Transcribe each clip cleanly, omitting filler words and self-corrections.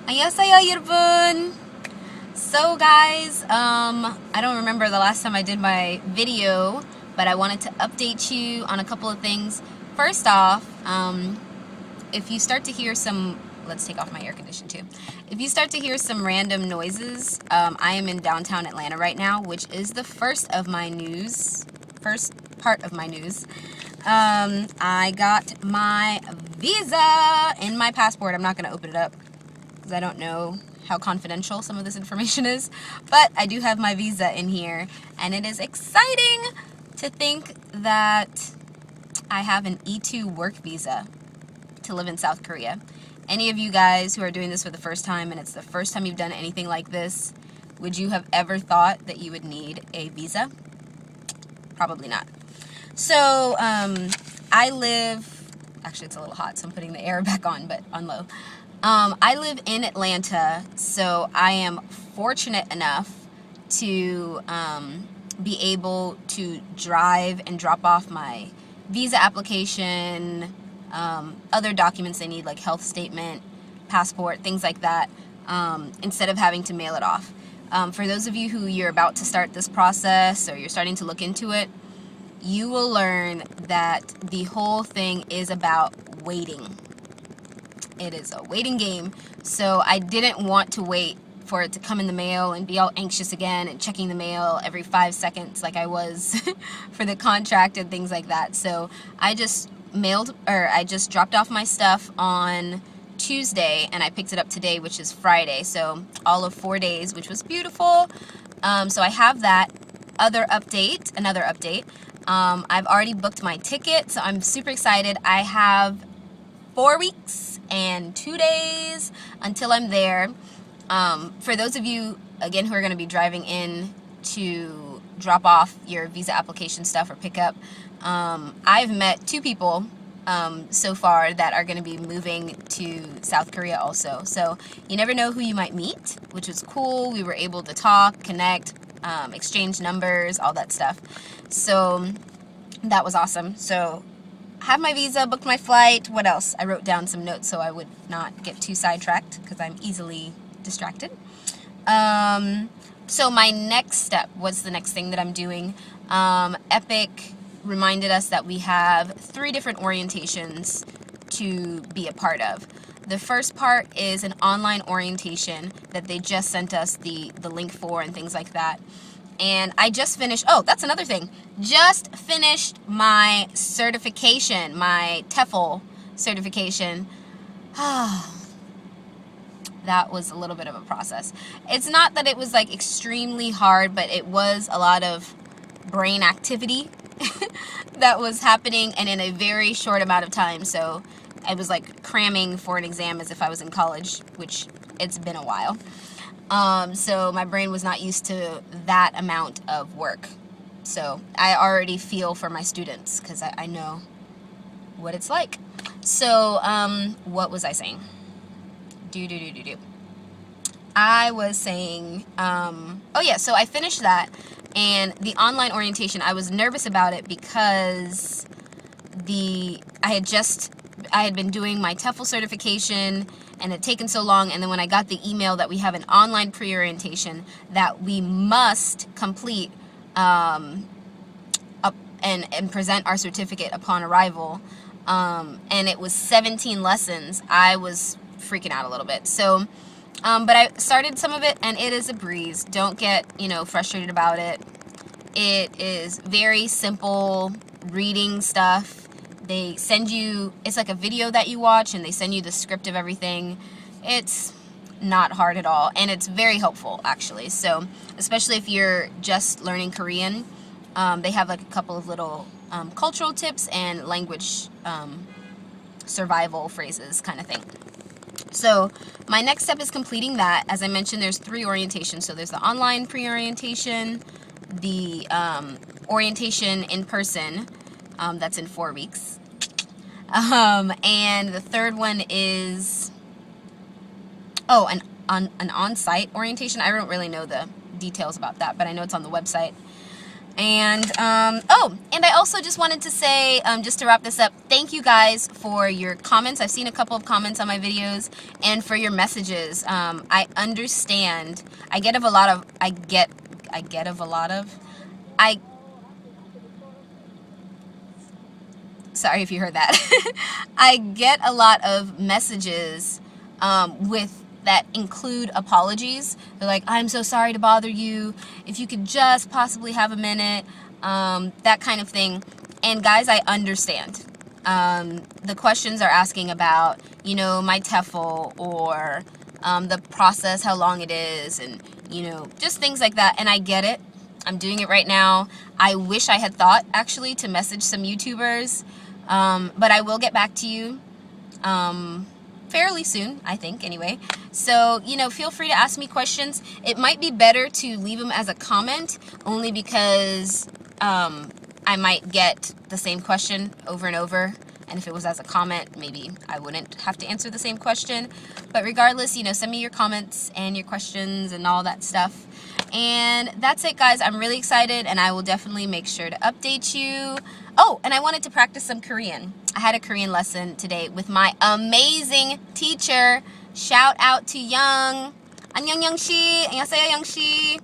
안녕하세요, 여러분. So guys, I don't remember the last time I did my video, but I wanted to update you on a couple of things. First off, if you start to hear some, let's take off my air conditioner too. If you start to hear some random noises, I am in downtown Atlanta right now, which is the first part of my news. I got my visa in my passport. I'm not going to open it up because I don't know how confidential some of this information is, but I do have my visa in here, and it is exciting to think that I have an E2 work visa to live in South Korea. Any of you guys who are doing this for the first time, and it's the first time you've done anything like this, would you have ever thought that you would need a visa? Probably not. So, I live, actually it's a little hot, so I'm putting the air back on, but on low. I live in Atlanta, so I am fortunate enough to be able to drive and drop off my visa application, other documents they need like health statement, passport, things like that, instead of having to mail it off. For those of you who you're about to start this process or you're starting to look into it, you will learn that the whole thing is about waiting. It is a waiting game. So I didn't want to wait for it to come in the mail and be all anxious again and checking the mail every 5 seconds like I was for the contract and things like that. So I just dropped off my stuff on Tuesday and I picked it up today, which is Friday. So all of 4 days, which was beautiful. So I have that. Another update. I've already booked my ticket, so I'm super excited. I have 4 weeks and 2 days until I'm there. For those of you, again, who are going to be driving in to drop off your visa application stuff or pick up, I've met 2 people so far that are going to be moving to South Korea also. So you never know who you might meet, which was cool. We were able to talk, connect, exchange numbers, all that stuff. So that was awesome. So have my visa, booked my flight. What else? I wrote down some notes so I would not get too sidetracked because I'm easily distracted. So my next step, what's the next thing that I'm doing? Epik reminded us that we have 3 different orientations to be a part of. The first part is an online orientation that they just sent us the link for and things like that. And I just finished, oh, that's another thing. Just finished my certification, my TEFL certification. That was a little bit of a process. It's not that it was like extremely hard, but it was a lot of brain activity that was happening and in a very short amount of time. So I was like cramming for an exam as if I was in college, which it's been a while. So my brain was not used to that amount of work. So I already feel for my students because I know what it's like. So what was I saying? I was saying, oh yeah, so I finished that, and the online orientation, I was nervous about it because I had been doing my TEFL certification and it had taken so long, and then when I got the email that we have an online pre-orientation that we must complete and present our certificate upon arrival, and it was 17 lessons, I was freaking out a little bit. So but I started some of it and it is a breeze. Don't get frustrated about it. It is very simple reading stuff. They send you, it's like a video that you watch and they send you the script of everything. It's not hard at all, and it's very helpful actually. So especially if you're just learning Korean, they have like a couple of little cultural tips and language survival phrases kind of thing. So my next step is completing that. As I mentioned, there's 3 orientations. So there's the online pre-orientation, the orientation in person, that's in 4 weeks, and the third one is an on-site orientation. I don't really know the details about that, but I know it's on the website. And, oh, and I also just wanted to say, just to wrap this up, thank you guys for your comments. I've seen a couple of comments on my videos, and for your messages. I understand. I sorry if you heard that. I get a lot of messages, with that include apologies. They're like, I'm so sorry to bother you. If you could just possibly have a minute, that kind of thing. And guys, I understand. The questions are asking about, you know, my TEFL, or the process, how long it is, and, you know, just things like that. And I get it. I'm doing it right now. I wish I had thought, actually, to message some YouTubers, but I will get back to you fairly soon, I think, anyway. So, you know, feel free to ask me questions. It might be better to leave them as a comment, only because I might get the same question over and over. And if it was as a comment, maybe I wouldn't have to answer the same question. But regardless, you know, send me your comments and your questions and all that stuff. And that's it, guys. I'm really excited, and I will definitely make sure to update you. Oh, and I wanted to practice some Korean. I had a Korean lesson today with my amazing teacher. Shout out to Young. 안녕, 영씨. 안녕하세요, 영씨.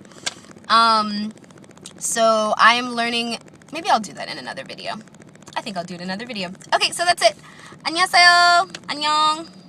So I am learning. Maybe I'll do that in another video. I think I'll do it in another video. Okay, so that's it. 안녕하세요. 안녕.